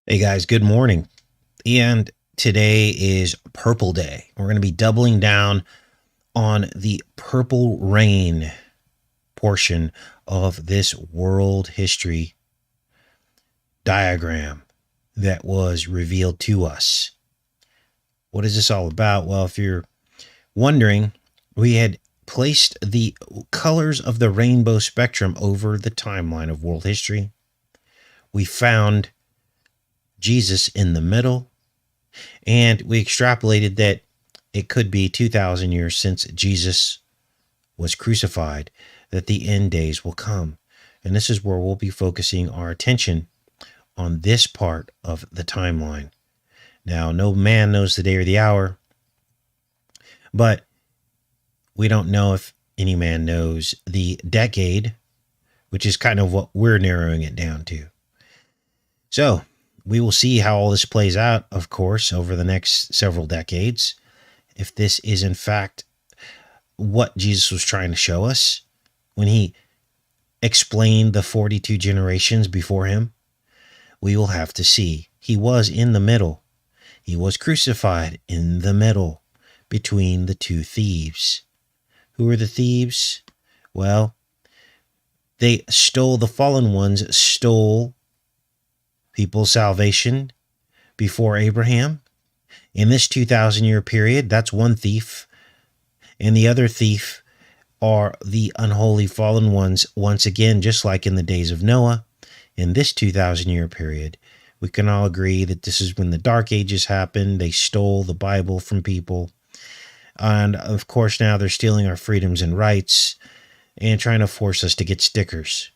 Hey guys, good morning. And today is Purple Day. We're going to be doubling down on the purple rain portion of this world history diagram that was revealed to us. What is this all about? Well, if you're wondering, we had placed the colors of the rainbow spectrum over the timeline of world history. We found Jesus in the middle, and we extrapolated that it could be 2,000 years since Jesus was crucified, that the end days will come. And this is where we'll be focusing our attention on this part of the timeline. Now, no man knows the day or the hour, but we don't know if any man knows the decade, which is kind of what we're narrowing it down to. So, we will see how all this plays out, of course, over the next several decades. If this is, in fact, what Jesus was trying to show us when he explained the 42 generations before him, we will have to see. He was in the middle. He was crucified in the middle between the two thieves. Who are the thieves? Well, they stole, the fallen ones stole people's salvation before Abraham. In this 2,000-year period, that's one thief. And the other thief are the unholy fallen ones, once again, just like in the days of Noah. In this 2,000-year period, we can all agree that this is when the Dark Ages happened. They stole the Bible from people. And, of course, now they're stealing our freedoms and rights and trying to force us to get stickers.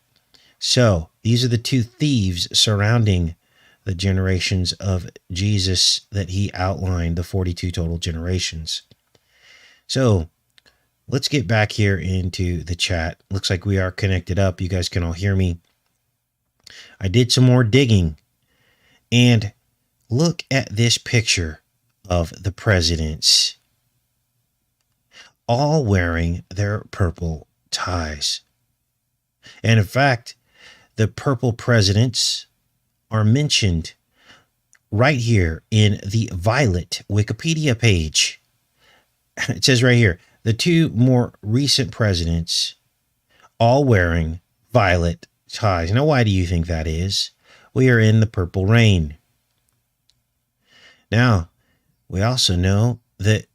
So these are the two thieves surrounding the generations of Jesus that he outlined, the 42 total generations. So let's get back here into the chat. Looks like we are connected up. You guys can all hear me. I did some more digging, and look at this picture of the presidents, all wearing their purple ties. And in fact, the purple presidents are mentioned right here in the violet Wikipedia page. It says right here, the two more recent presidents all wearing violet ties. Now, why do you think that is? We are in the purple rain. Now, we also know that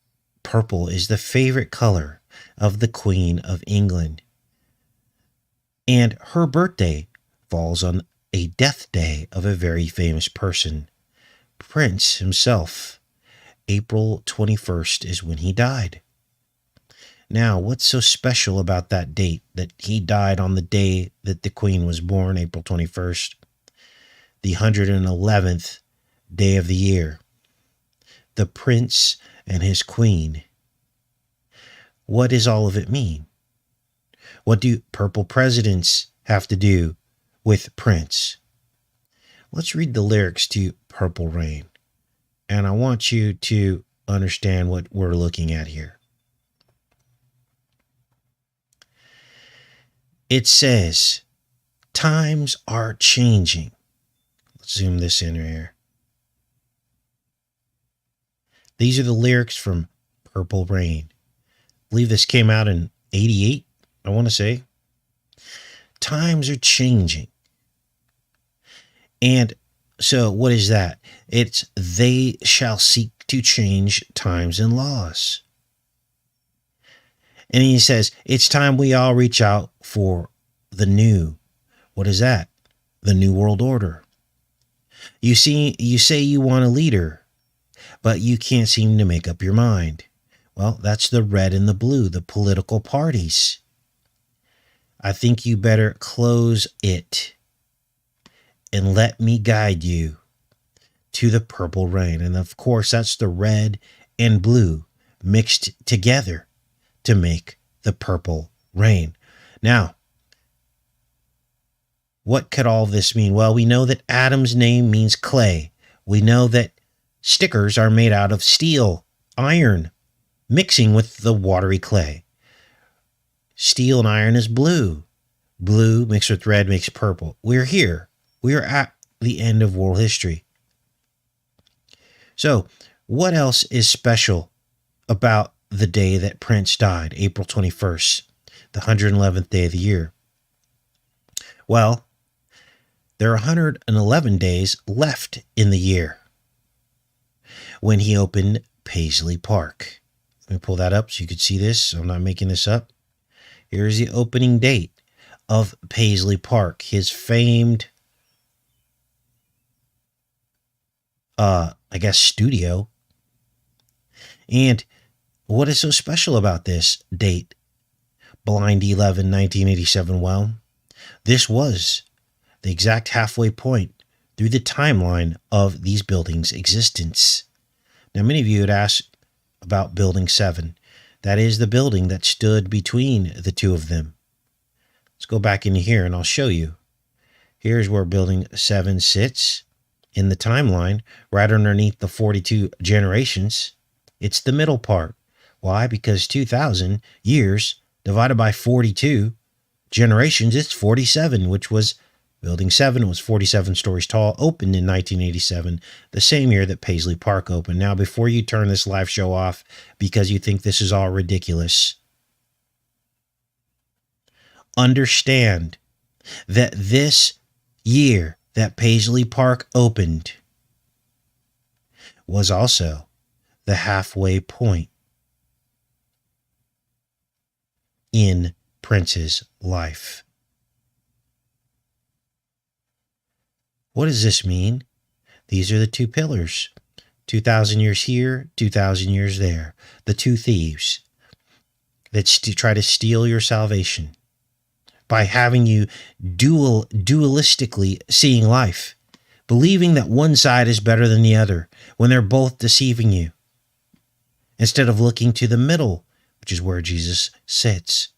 purple is the favorite color of the Queen of England. And her birthday falls on a death day of a very famous person, Prince himself. April 21st is when he died. Now, what's so special about that date, that he died on the day that the Queen was born, April 21st, the 111th day of the year? The Prince and his Queen. What does all of it mean? What do purple presidents have to do with Prince? Let's read the lyrics to Purple Rain, and I want you to understand what we're looking at here. It says, times are changing. Let's zoom this in here. These are the lyrics from Purple Rain. I believe this came out in 88, I want to say. Times are changing. And so what is that? It's they shall seek to change times and laws. And he says, it's time we all reach out for the new. What is that? The New World Order. You say you want a leader, but you can't seem to make up your mind. Well, that's the red and the blue, the political parties. I think you better close it and let me guide you to the purple rain. And of course, that's the red and blue mixed together to make the purple rain. Now, what could all this mean? Well, we know that Adam's name means clay. We know that stickers are made out of steel, iron, mixing with the watery clay. Steel and iron is blue. Blue mixed with red makes purple. We're here. We are at the end of world history. So, what else is special about the day that Prince died, April 21st, the 111th day of the year? Well, there are 111 days left in the year when he opened Paisley Park. Let me pull that up so you can see this. So I'm not making this up. Here's the opening date of Paisley Park, his famed, studio. And what is so special about this date, Blind 11, 1987? Well, this was the exact halfway point through the timeline of these buildings' existence. Now, many of you had asked about Building 7. That is the building that stood between the two of them. Let's go back into here and I'll show you. Here's where Building 7 sits in the timeline, right underneath the 42 generations. It's the middle part. Why? Because 2,000 years divided by 42 generations, it's 47, which was Building 7 was 47 stories tall, opened in 1987, the same year that Paisley Park opened. Now, before you turn this live show off because you think this is all ridiculous, understand that this year that Paisley Park opened was also the halfway point in Prince's life. What does this mean? These are the two pillars. 2,000 years here, 2,000 years there. The two thieves that try to steal your salvation by having you dualistically seeing life, believing that one side is better than the other when they're both deceiving you, instead of looking to the middle, which is where Jesus sits.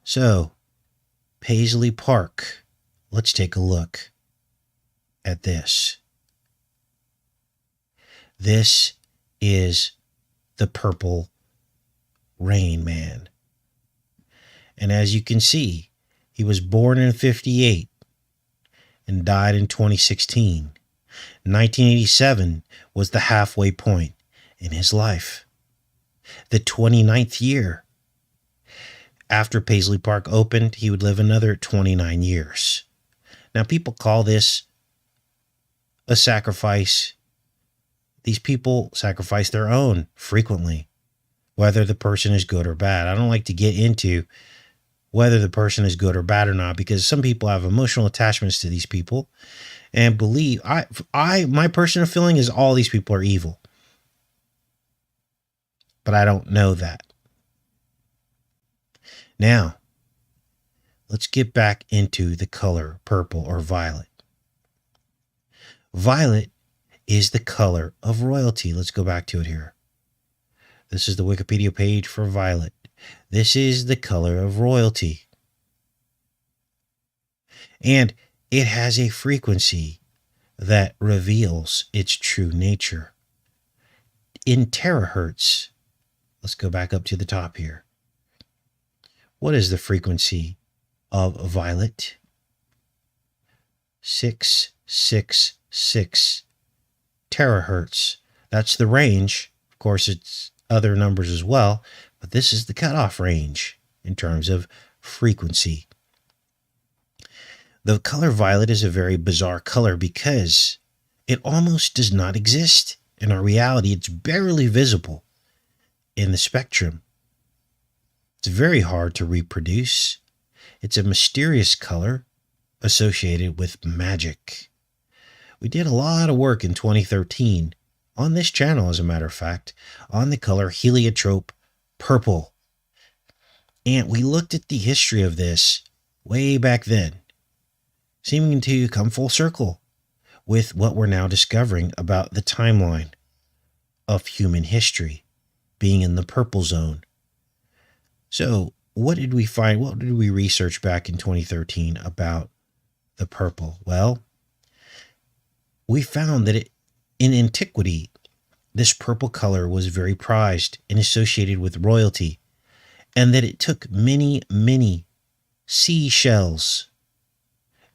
So, Paisley Park, let's take a look at this. This is the Purple Rain Man. And as you can see, he was born in 1958 and died in 2016. 1987 was the halfway point in his life. The 29th year. After Paisley Park opened, he would live another 29 years. Now, people call this a sacrifice. These people sacrifice their own frequently, whether the person is good or bad. I don't like to get into whether the person is good or bad or not, because some people have emotional attachments to these people and believe, my personal feeling is all these people are evil. But I don't know that. Now, let's get back into the color purple or violet. Violet is the color of royalty. Let's go back to it here. This is the Wikipedia page for violet. This is the color of royalty. And it has a frequency that reveals its true nature. In terahertz, let's go back up to the top here. What is the frequency of violet? 666 terahertz. That's the range. Of course, it's other numbers as well, but this is the cutoff range in terms of frequency. The color violet is a very bizarre color because it almost does not exist in our reality. It's barely visible in the spectrum. It's very hard to reproduce. It's a mysterious color associated with magic. We did a lot of work in 2013 on this channel, as a matter of fact, on the color heliotrope purple. And we looked at the history of this way back then, seeming to come full circle with what we're now discovering about the timeline of human history being in the purple zone. So what did we find? What did we research back in 2013 about the purple? Well, we found that in antiquity, this purple color was very prized and associated with royalty, and that it took many, many seashells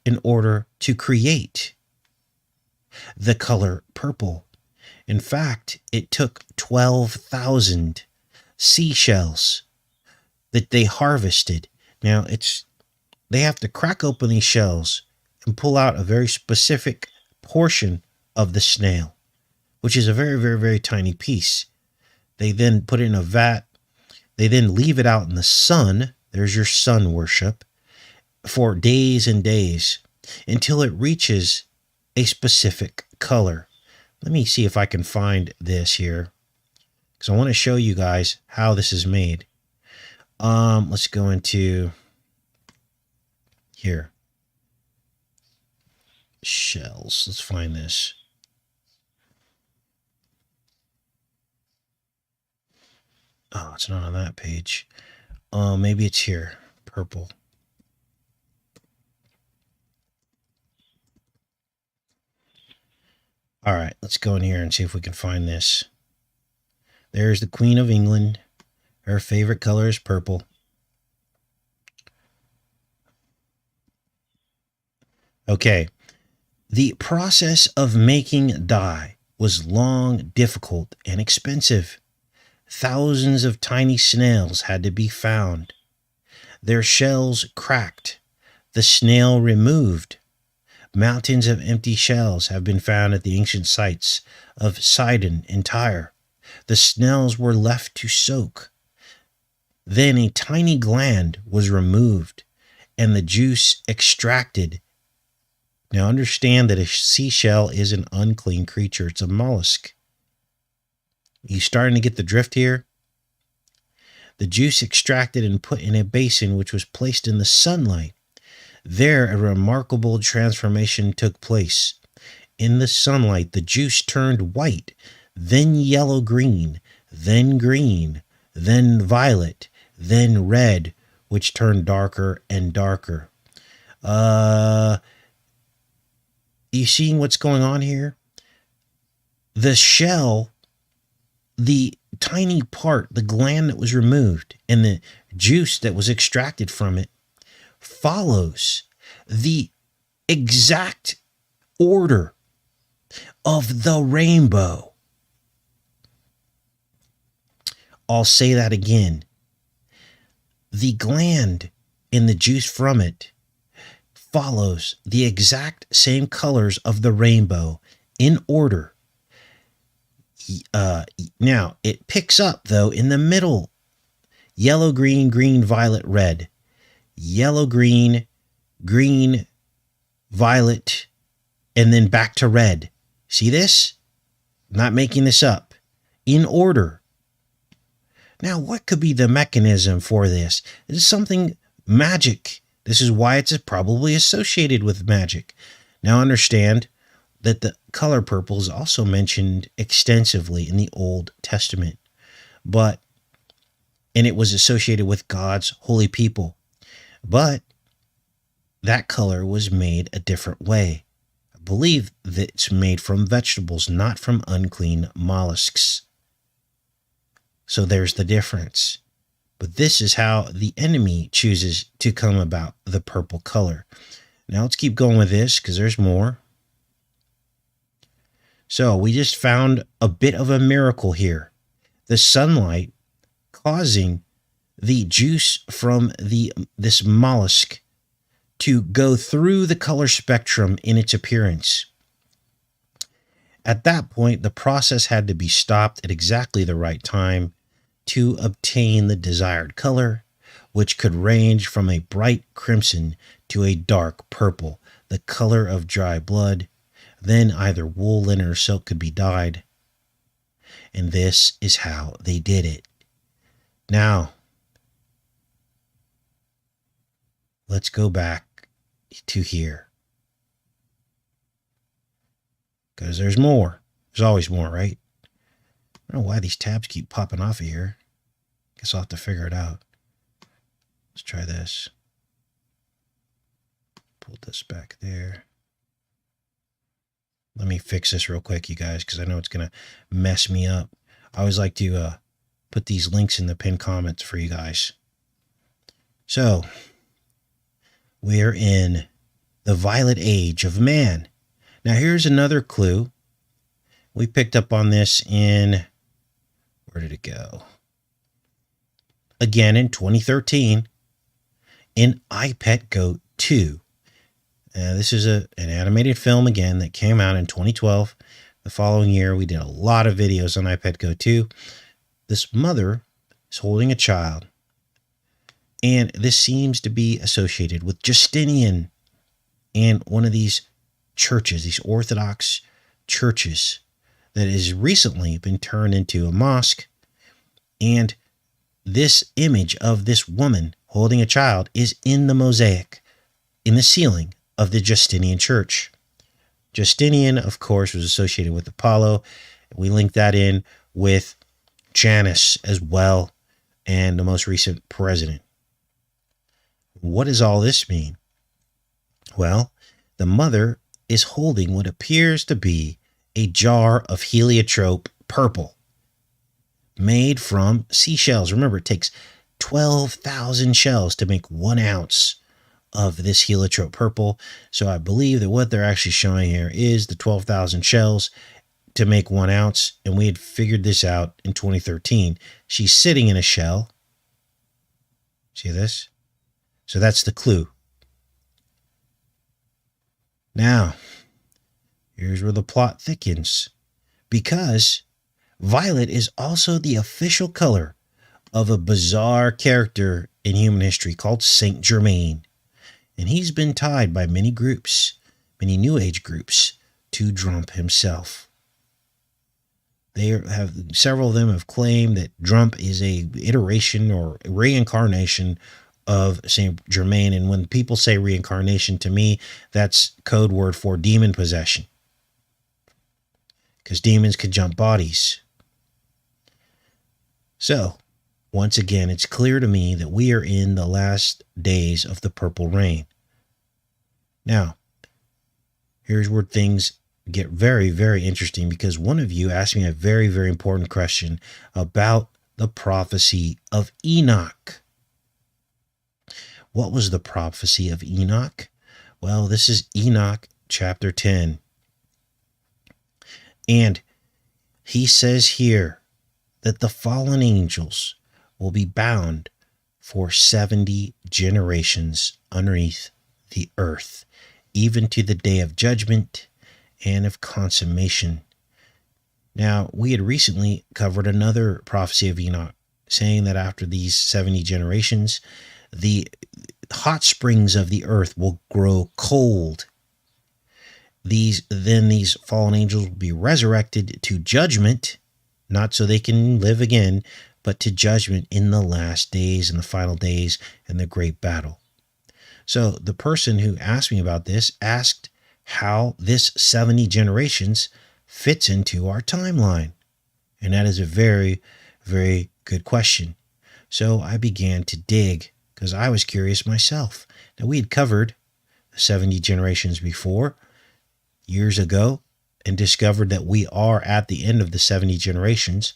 in order to create the color purple. In fact, it took 12,000 seashells that they harvested. Now, they have to crack open these shells and pull out a very specific portion of the snail, which is a very, very, very tiny piece. They then put it in a vat. They then leave it out in the sun. There's your sun worship for days and days until it reaches a specific color. Let me see if I can find this here, because I want to show you guys how this is made. Let's go into here. Shells. Let's find this. Oh, it's not on that page. Maybe it's here. Purple. All right, let's go in here and see if we can find this. There's the Queen of England. Her favorite color is purple. Okay. The process of making dye was long, difficult, and expensive. Thousands of tiny snails had to be found, their shells cracked, the snail removed. Mountains of empty shells have been found at the ancient sites of Sidon and Tyre. The snails were left to soak. Then a tiny gland was removed and the juice extracted. Now understand that a seashell is an unclean creature. It's a mollusk. You starting to get the drift here? The juice extracted and put in a basin which was placed in the sunlight. There a remarkable transformation took place. In the sunlight the juice turned white, then yellow-green, then green, then violet, then red, which turned darker and darker. You seeing what's going on here? The shell, the tiny part, the gland that was removed, and the juice that was extracted from it follows the exact order of the rainbow. I'll say that again. The gland and the juice from it follows the exact same colors of the rainbow in order. Now, it picks up, though, in the middle. Yellow, green, green, violet, red. Yellow, green, green, violet, and then back to red. See this? I'm not making this up. In order. Now, what could be the mechanism for this? It is something magic. This is why it's probably associated with magic. Now understand that the color purple is also mentioned extensively in the Old Testament, and it was associated with God's holy people. But that color was made a different way. I believe that it's made from vegetables, not from unclean mollusks. So there's the difference. But this is how the enemy chooses to come about the purple color. Now let's keep going with this because there's more. So we just found a bit of a miracle here. The sunlight causing the juice from this mollusk to go through the color spectrum in its appearance. At that point, the process had to be stopped at exactly the right time to obtain the desired color, which could range from a bright crimson to a dark purple, the color of dry blood. Then either wool, linen, or silk could be dyed. And this is how they did it. Now, let's go back to here. Because there's more. There's always more, right? I don't know why these tabs keep popping off of here. Guess I'll have to figure it out. Let's try this. Pull this back there. Let me fix this real quick, you guys, because I know it's going to mess me up. I always like to put these links in the pinned comments for you guys. So, we're in the violet age of man. Now here's another clue. We picked up on this in, where did it go? Again in 2013 in I, Pet, Goat 2. This is an animated film again that came out in 2012. The following year, we did a lot of videos on I, Pet, Goat 2. This mother is holding a child, and this seems to be associated with Justinian and one of these churches, these Orthodox churches that has recently been turned into a mosque. And this image of this woman holding a child is in the mosaic, in the ceiling of the Justinian church. Justinian, of course, was associated with Apollo. We linked that in with Janus as well, and the most recent president. What does all this mean? Well, the mother is holding what appears to be a jar of heliotrope purple made from seashells. Remember, it takes 12,000 shells to make 1 ounce of this heliotrope purple. So I believe that what they're actually showing here is the 12,000 shells to make 1 ounce. And we had figured this out in 2013. She's sitting in a shell. See this? So that's the clue. Now, here's where the plot thickens, because violet is also the official color of a bizarre character in human history called Saint Germain. And he's been tied by many groups, many New Age groups, to Trump himself. Several of them have claimed that Trump is a iteration or reincarnation of Saint Germain. And when people say reincarnation, to me, that's code word for demon possession, because demons could jump bodies. So, once again, it's clear to me that we are in the last days of the purple rain. Now, here's where things get very, very interesting, because one of you asked me a very, very important question about the prophecy of Enoch. What was the prophecy of Enoch? Well, this is Enoch chapter 10. And he says here that the fallen angels will be bound for 70 generations underneath the earth, even to the day of judgment and of consummation. Now, we had recently covered another prophecy of Enoch, saying that after these 70 generations, the hot springs of the earth will grow cold. Then these fallen angels will be resurrected to judgment, not so they can live again, but to judgment in the last days and the final days and the great battle. So the person who asked me about this asked how this 70 generations fits into our timeline. And that is a very, very good question. So I began to dig, because I was curious myself. Now, we had covered the 70 generations before, years ago, and discovered that we are at the end of the 70 generations,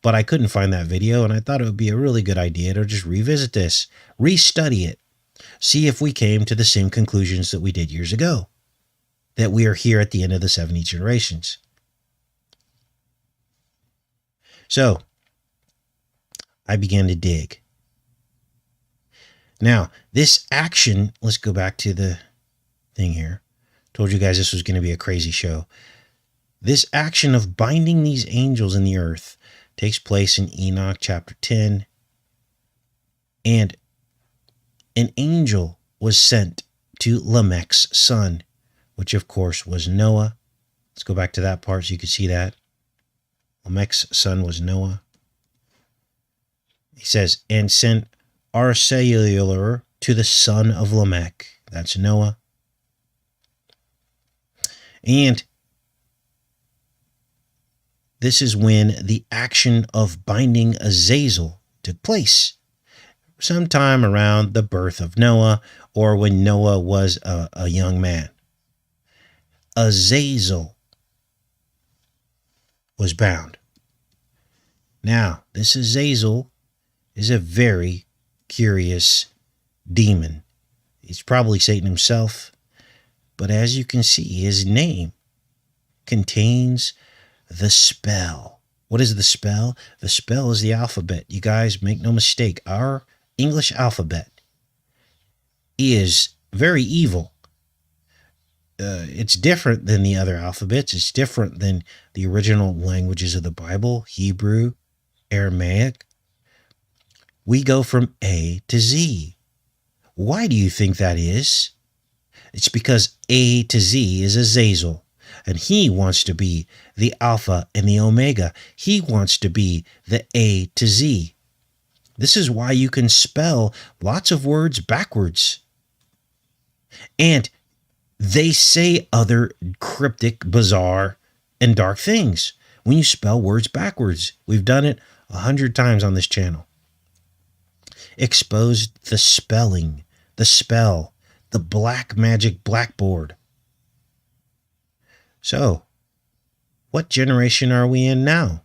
but I couldn't find that video, and I thought it would be a really good idea to just revisit this, restudy it, see if we came to the same conclusions that we did years ago, that we are here at the end of the 70 generations. So I began to dig. Now, this action, let's go back to the thing here. Told you guys this was going to be a crazy show. This action of binding these angels in the earth takes place in Enoch chapter 10. And an angel was sent to Lamech's son, which of course was Noah. Let's go back to that part so you can see that. Lamech's son was Noah. He says, and sent Arcellular to the son of Lamech. That's Noah. And this is when the action of binding Azazel took place, sometime around the birth of Noah, or when Noah was a young man. Azazel was bound. Now, this Azazel is a very curious demon. He's probably Satan himself. But as you can see, his name contains the spell. What is the spell? The spell is the alphabet. You guys, make no mistake, our English alphabet is very evil. It's different than the other alphabets. It's different than the original languages of the Bible, Hebrew, Aramaic. We go from A to Z. Why do you think that is? It's because A to Z is Azazel, and he wants to be the Alpha and the Omega. He wants to be the A to Z. This is why you can spell lots of words backwards. And they say other cryptic, bizarre, and dark things when you spell words backwards. We've done it 100 times on this channel. Exposed the spelling, the spell, the black magic blackboard. So, what generation are we in now?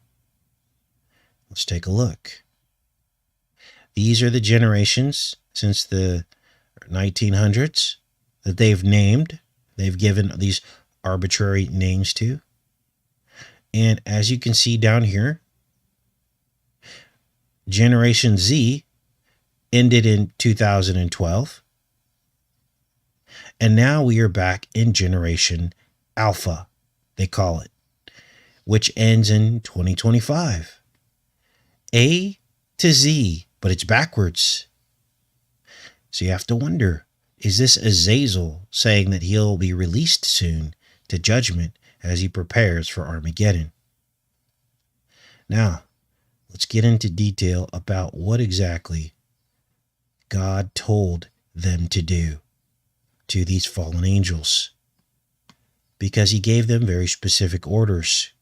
Let's take a look. These are the generations since the 1900s that they've named. They've given these arbitrary names to. And as you can see down here, Generation Z ended in 2012. And now we are back in Generation Alpha, they call it, which ends in 2025. A to Z, but it's backwards. So you have to wonder, is this Azazel saying that he'll be released soon to judgment as he prepares for Armageddon? Now, let's get into detail about what exactly God told them to do to these fallen angels, because he gave them very specific orders.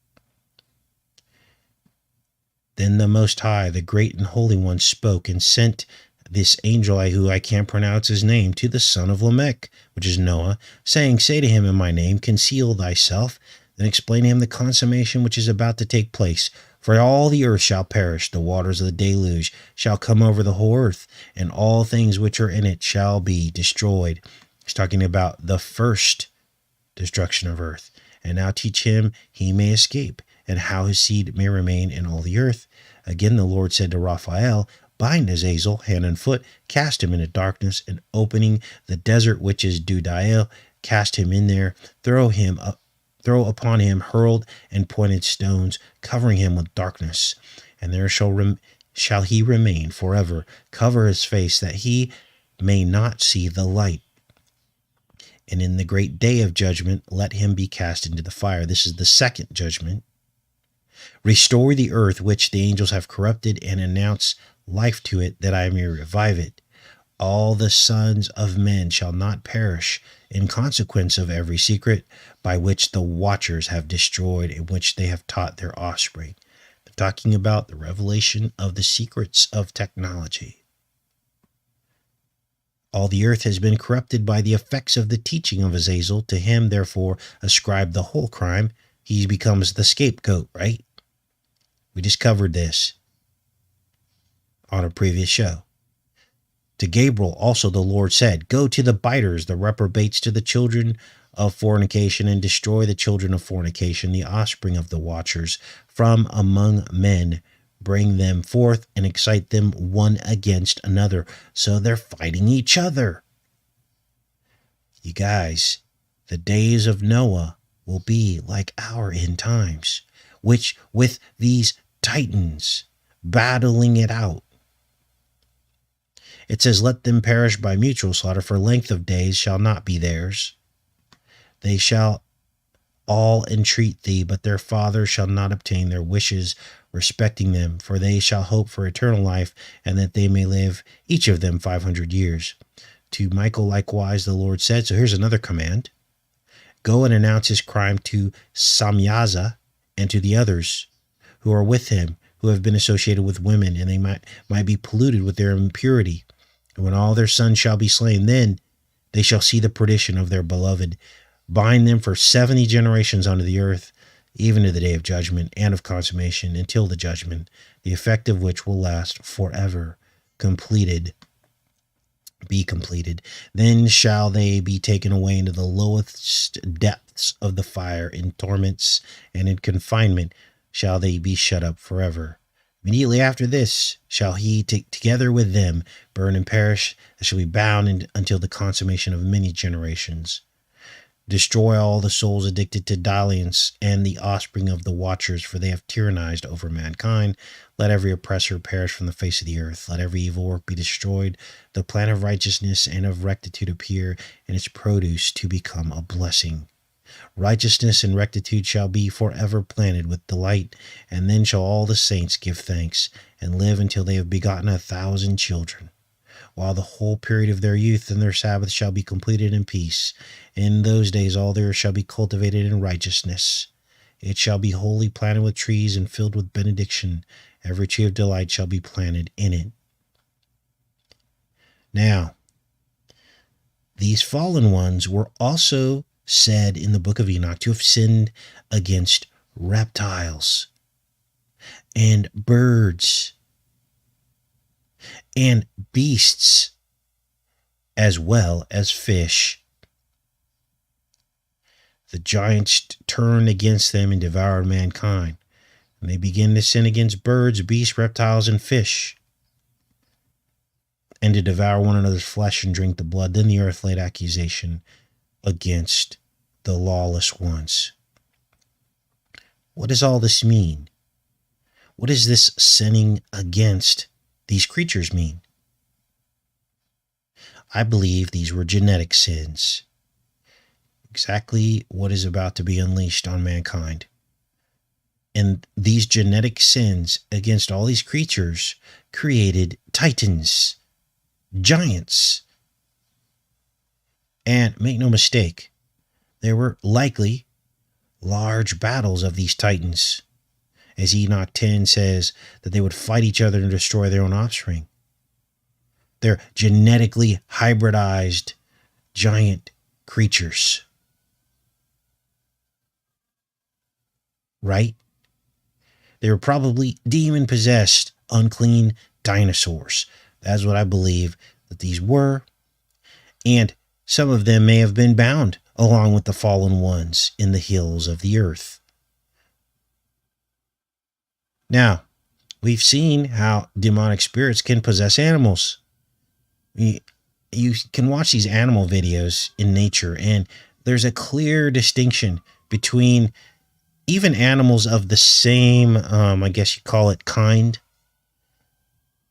Then the Most High, the Great and Holy One, spoke and sent this angel, who I can't pronounce his name, to the son of Lamech, which is Noah, saying, say to him in my name, conceal thyself, then explain to him the consummation which is about to take place. For all the earth shall perish, the waters of the deluge shall come over the whole earth, and all things which are in it shall be destroyed. He's talking about the first destruction of earth. And now teach him he may escape, and how his seed may remain in all the earth. Again the Lord said to Raphael, bind Azazel hand and foot, cast him into darkness, and opening the desert which is Dudael, cast him in there, throw upon him hurled and pointed stones, covering him with darkness. And there shall he remain forever, cover his face, that he may not see the light. And in the great day of judgment, let him be cast into the fire. This is the second judgment. Restore the earth which the angels have corrupted, and announce life to it, that I may revive it. All the sons of men shall not perish in consequence of every secret by which the watchers have destroyed, in which they have taught their offspring. They're talking about the revelation of the secrets of technology. All the earth has been corrupted by the effects of the teaching of Azazel. To him, therefore, ascribe the whole crime. He becomes the scapegoat, right? We just covered this on a previous show. To Gabriel also the Lord said, go to the biters, the reprobates, to the children of fornication, and destroy the children of fornication, the offspring of the watchers, from among men. Bring them forth and excite them one against another. So they're fighting each other. You guys, the days of Noah will be like our end times, which with these titans battling it out. It says, let them perish by mutual slaughter, for length of days shall not be theirs. They shall all entreat thee, but their father shall not obtain their wishes respecting them, for they shall hope for eternal life, and that they may live each of them 500 years. To Michael likewise the Lord said, so here's another command, go and announce his crime to Samyaza and to the others who are with him, who have been associated with women, and they might be polluted with their impurity. And when all their sons shall be slain, then they shall see the perdition of their beloved. Bind them for 70 generations unto the earth, even to the day of judgment and of consummation, until the judgment, the effect of which will last forever. Completed be completed. Then shall they be taken away into the lowest depths of the fire, in torments and in confinement shall they be shut up forever. Immediately after this shall he together with them burn and perish, that shall be bound until the consummation of many generations. Destroy all the souls addicted to dalliance and the offspring of the watchers, for they have tyrannized over mankind. Let every oppressor perish from the face of the earth. Let every evil work be destroyed. The plan of righteousness and of rectitude appear, and its produce to become a blessing. Righteousness and rectitude shall be forever planted with delight, and then shall all the saints give thanks, and live until they have begotten 1,000 children, while the whole period of their youth and their Sabbath shall be completed in peace. In those days all the earth shall be cultivated in righteousness. It shall be wholly planted with trees and filled with benediction. Every tree of delight shall be planted in it. Now, these fallen ones were also said in the book of Enoch to have sinned against reptiles and birds and beasts, as well as fish. The giants turned against them and devoured mankind. And they began to sin against birds, beasts, reptiles, and fish, and to devour one another's flesh and drink the blood. Then the earth laid accusation against the lawless ones. What does all this mean? What does this sinning against these creatures mean? I believe these were genetic sins. Exactly what is about to be unleashed on mankind. And these genetic sins against all these creatures created titans, giants. And make no mistake, there were likely large battles of these titans, as Enoch 10 says that they would fight each other and destroy their own offspring. They're genetically hybridized giant creatures. Right? They were probably demon-possessed, unclean dinosaurs. That's what I believe that these were. And some of them may have been bound along with the fallen ones in the hills of the earth. Now, we've seen how demonic spirits can possess animals. You can watch these animal videos in nature, and there's a clear distinction between even animals of the same, I guess you call it, kind.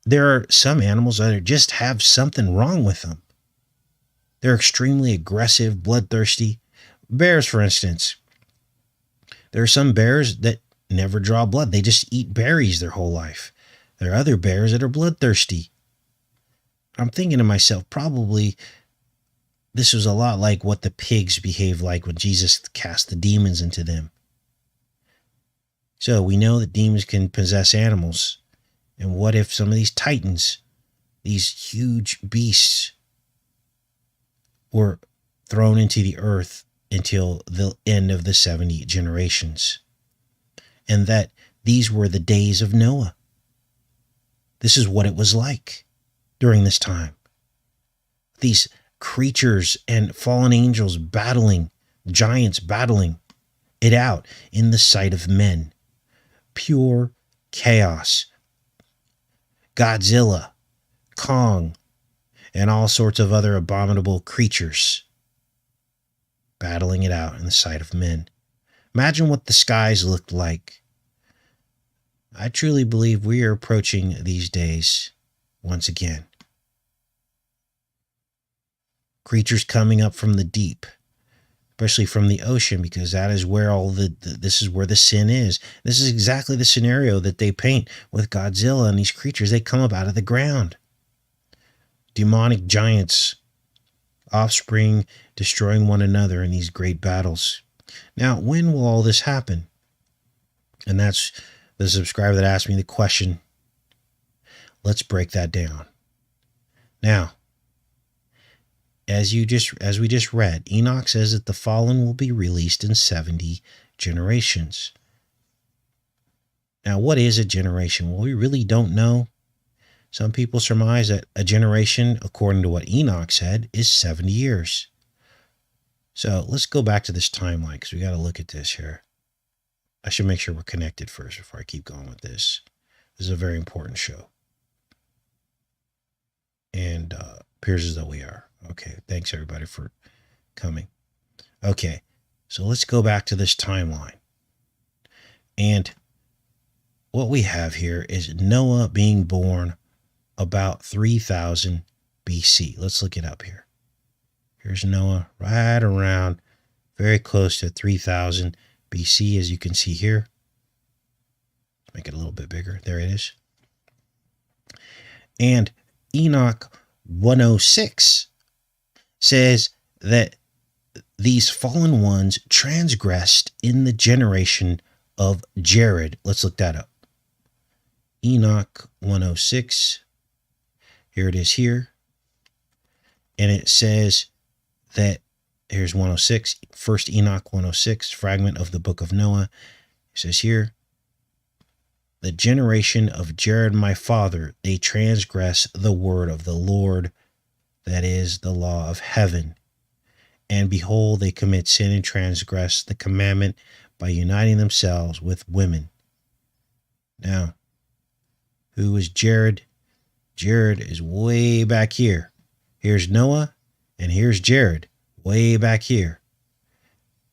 There are some animals that just have something wrong with them. They're extremely aggressive, bloodthirsty. Bears, for instance. There are some bears that never draw blood. They just eat berries their whole life. There are other bears that are bloodthirsty. I'm thinking to myself, probably this was a lot like what the pigs behaved like when Jesus cast the demons into them. So we know that demons can possess animals. And what if some of these titans, these huge beasts, were thrown into the earth until the end of the 70 generations? And that these were the days of Noah. This is what it was like during this time. These creatures and fallen angels battling, giants battling it out in the sight of men. Pure chaos. Godzilla, Kong, and all sorts of other abominable creatures battling it out in the sight of men. Imagine what the skies looked like. I truly believe we are approaching these days once again. Creatures coming up from the deep, especially from the ocean, because that is where this is where the sin is. This is exactly the scenario that they paint with Godzilla and these creatures. They come up out of the ground. Demonic giants, offspring destroying one another in these great battles. Now, when will all this happen? And that's the subscriber that asked me the question. Let's break that down. Now, as we just read, Enoch says that the fallen will be released in 70 generations. Now, what is a generation? Well, we really don't know. Some people surmise that a generation, according to what Enoch said, is 70 years. So let's go back to this timeline because we got to look at this here. I should make sure we're connected first before I keep going with this. This is a very important show. And appears as though we are. Okay, thanks everybody for coming. Okay, so let's go back to this timeline. And what we have here is Noah being born about 3000 BC. Let's look it up here. Here's Noah right around very close to 3000 BC, as you can see here. Make it a little bit bigger. There it is. And Enoch 106 says that these fallen ones transgressed in the generation of Jared. Let's look that up. Enoch 106. Here it is here. And it says that here's 106. First Enoch 106, fragment of the book of Noah. It says here, the generation of Jared my father, they transgress the word of the Lord, that is the law of heaven. And behold, they commit sin and transgress the commandment by uniting themselves with women. Now, who is Jared? Jared is way back here. Here's Noah, and here's Jared, way back here.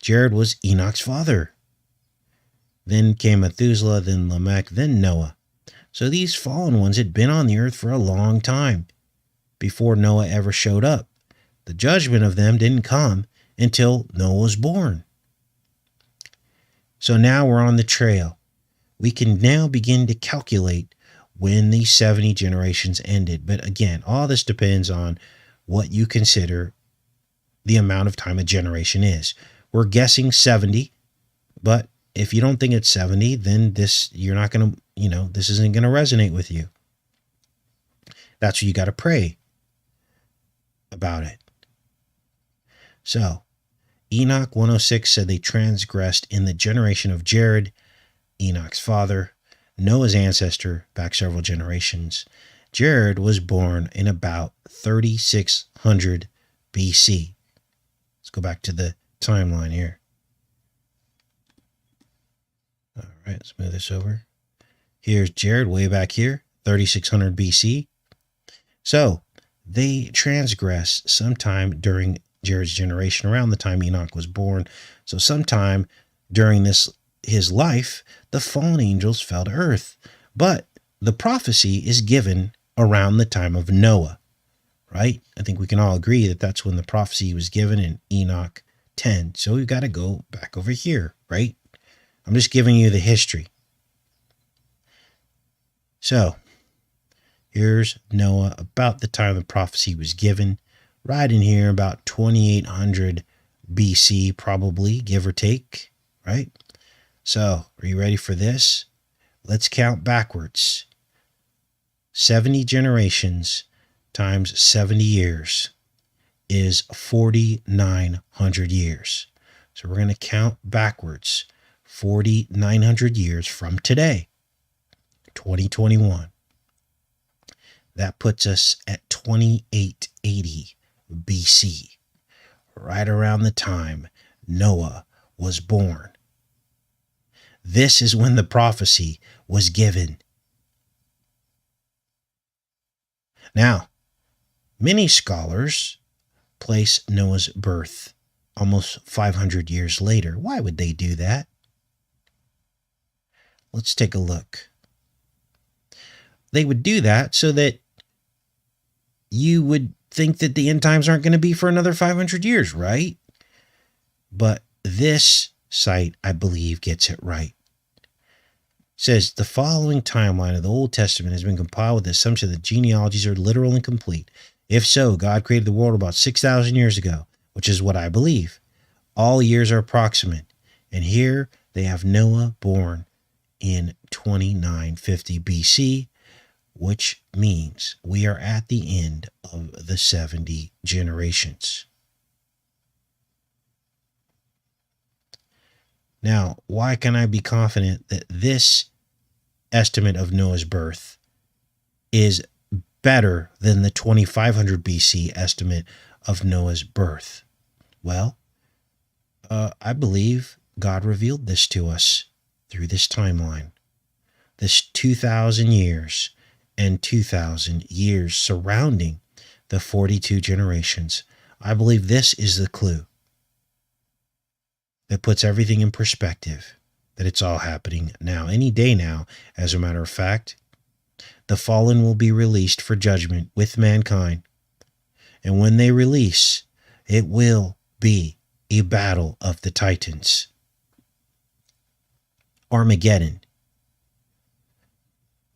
Jared was Enoch's father. Then came Methuselah, then Lamech, then Noah. So these fallen ones had been on the earth for a long time before Noah ever showed up. The judgment of them didn't come until Noah was born. So now we're on the trail. We can now begin to calculate when these 70 generations ended. But again, all this depends on what you consider the amount of time a generation is. We're guessing 70, but if you don't think it's 70, then you're not going to, this isn't going to resonate with you. That's what you got to pray about it. So, Enoch 106 said they transgressed in the generation of Jared, Enoch's father, Noah's ancestor, back several generations. Jared was born in about 3600 BC. Let's go back to the timeline here. All right, let's move this over. Here's Jared way back here, 3600 BC. So they transgressed sometime during Jared's generation, around the time Enoch was born. So sometime during his life, the fallen angels fell to earth. But the prophecy is given around the time of Noah, right? I think we can all agree that that's when the prophecy was given in Enoch 10. So we've got to go back over here, right? I'm just giving you the history. So here's Noah about the time the prophecy was given, right in here, about 2800 BC, probably, give or take, right? So are you ready for this? Let's count backwards. 70 generations times 70 years is 4,900 years. So we're going to count backwards 4,900 years from today, 2021. That puts us at 2880 BC, right around the time Noah was born. This is when the prophecy was given. Now, many scholars place Noah's birth almost 500 years later. Why would they do that? Let's take a look. They would do that so that you would think that the end times aren't going to be for another 500 years, right? But this site, I believe, gets it right. It says the following timeline of the Old Testament has been compiled with the assumption that genealogies are literal and complete. If so, God created the world about 6,000 years ago, which is what I believe. All years are approximate. And here they have Noah born in 2950 BC, which means we are at the end of the 70 generations. Now, why can I be confident that this estimate of Noah's birth is better than the 2500 BC estimate of Noah's birth? Well, I believe God revealed this to us through this timeline. This 2,000 years and 2,000 years surrounding the 42 generations. I believe this is the clue that puts everything in perspective, that it's all happening now, any day now. As a matter of fact, the fallen will be released for judgment with mankind. And when they release, it will be a battle of the Titans. Armageddon.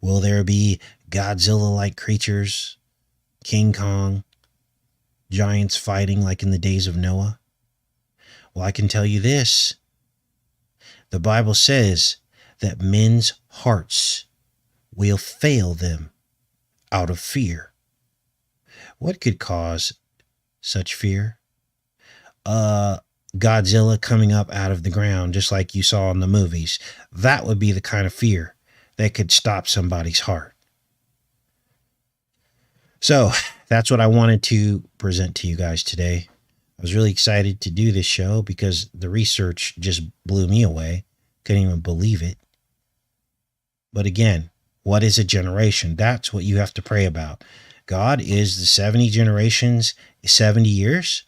Will there be Godzilla-like creatures, King Kong, giants fighting like in the days of Noah? Well, I can tell you this. The Bible says that men's hearts will fail them out of fear. What could cause such fear? Godzilla coming up out of the ground, just like you saw in the movies. That would be the kind of fear that could stop somebody's heart. So that's what I wanted to present to you guys today. I was really excited to do this show because the research just blew me away. Couldn't even believe it. But again, what is a generation? That's what you have to pray about. God, is the 70 generations 70 years?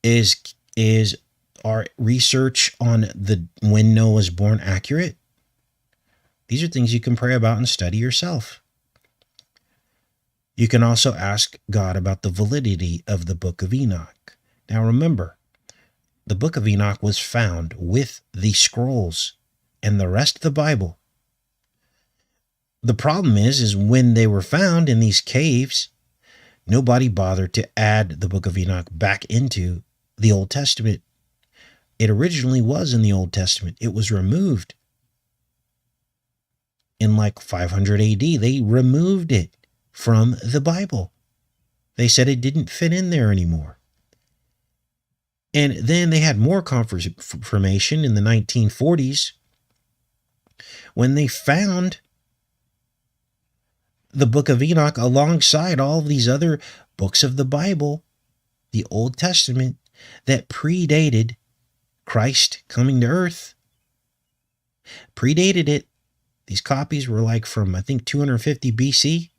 Is our research on the when Noah was born accurate? These are things you can pray about and study yourself. You can also ask God about the validity of the book of Enoch. Now remember, the book of Enoch was found with the scrolls and the rest of the Bible. The problem is when they were found in these caves, nobody bothered to add the book of Enoch back into the Old Testament. It originally was in the Old Testament. It was removed in like 500 AD. They removed it from the Bible. They said it didn't fit in there anymore. And then they had more confirmation in the 1940s when they found the book of Enoch alongside all these other books of the Bible, the Old Testament, that predated Christ coming to earth. Predated it. These copies were like from, I think, 250 BC.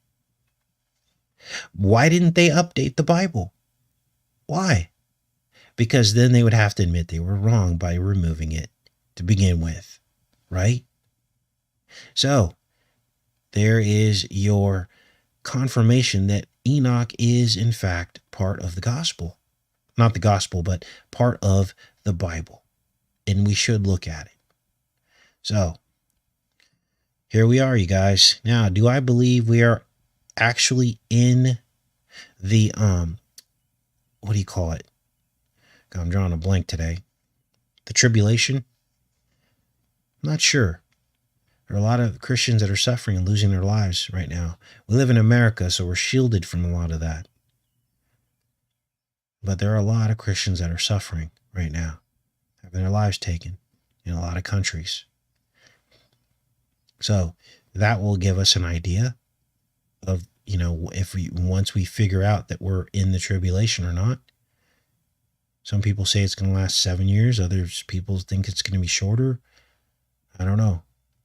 Why didn't they update the Bible? Why? Because then they would have to admit they were wrong by removing it to begin with, right? So, there is your confirmation that Enoch is, in fact, part of the gospel. Not the gospel, but part of the Bible. And we should look at it. So, here we are, you guys. Now, do I believe we are actually in the, what do you call it? I'm drawing a blank today. The tribulation? I'm not sure. There are a lot of Christians that are suffering and losing their lives right now. We live in America, so we're shielded from a lot of that. But there are a lot of Christians that are suffering right now, having their lives taken in a lot of countries. So that will give us an idea of, if once we figure out that we're in the tribulation or not. Some people say it's going to last 7 years. Others people think it's going to be shorter. I don't know.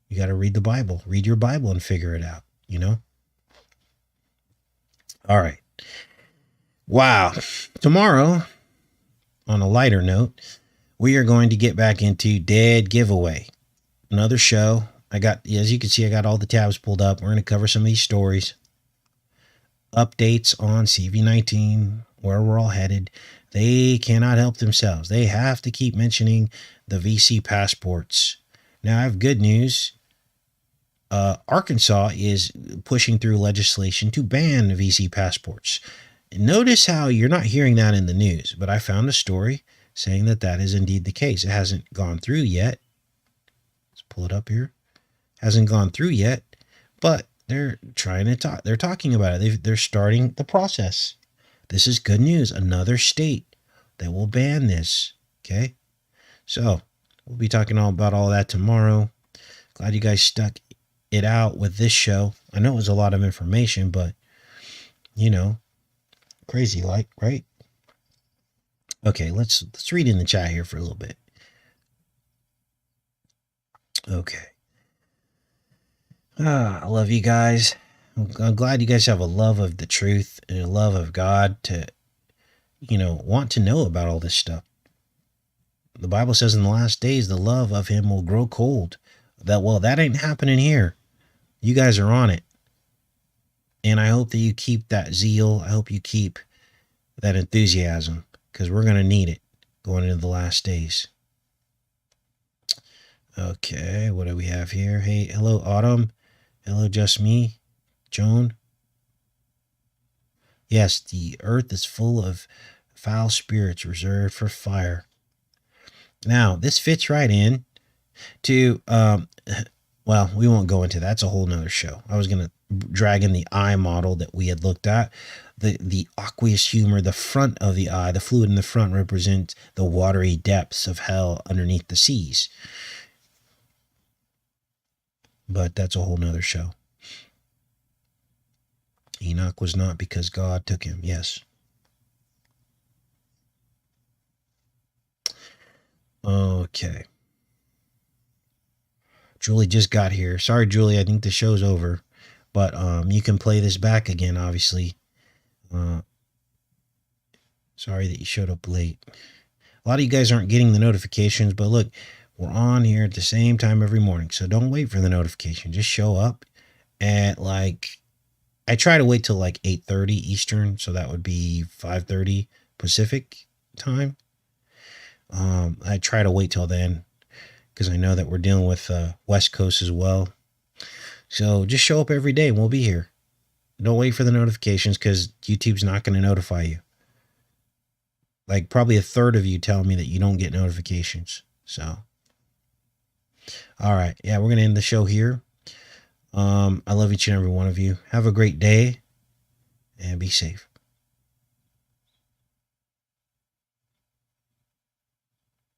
You got to read the Bible. Read your Bible and figure it out, All right. Wow. Tomorrow, on a lighter note, we are going to get back into Dead Giveaway. Another show. As you can see, I got all the tabs pulled up. We're going to cover some of these stories. Updates on CV19, where we're all headed. They cannot help themselves. They have to keep mentioning the VC passports. Now, I have good news. Arkansas is pushing through legislation to ban VC passports. Notice how you're not hearing that in the news, but I found a story saying that that is indeed the case. It hasn't gone through yet. Let's pull it up here. Hasn't gone through yet, but they're trying to talk. They're talking about it. They're starting the process. This is good news. Another state that will ban this. Okay. So we'll be talking all about all that tomorrow. Glad you guys stuck it out with this show. I know it was a lot of information, but you know, crazy like, right? Okay, let's read in the chat here for a little bit. Okay. I love you guys. I'm glad you guys have a love of the truth and a love of God to, want to know about all this stuff. The Bible says in the last days, the love of him will grow cold. That ain't happening here. You guys are on it. And I hope that you keep that zeal. I hope you keep that enthusiasm, because we're going to need it going into the last days. Okay, what do we have here? Hey, hello, Autumn. Hello, just me. Joan. Yes, the earth is full of foul spirits reserved for fire. Now, this fits right in to, well, we won't go into that. That's a whole nother show. I was going to drag in the eye model that we had looked at. The aqueous humor, the front of the eye, the fluid in the front represents the watery depths of hell underneath the seas. But that's a whole nother show. Enoch was not because God took him. Yes. Okay. Julie just got here. Sorry, Julie. I think the show's over. But you can play this back again, obviously. Sorry that you showed up late. A lot of you guys aren't getting the notifications, but look, we're on here at the same time every morning. So don't wait for the notification. Just show up at I try to wait till 8:30 Eastern. So that would be 5:30 Pacific time. I try to wait till then because I know that we're dealing with West Coast as well. So just show up every day and we'll be here. Don't wait for the notifications because YouTube's not going to notify you. Probably a third of you tell me that you don't get notifications. So, all right. Yeah, we're going to end the show here. I love each and every one of you. Have a great day and be safe.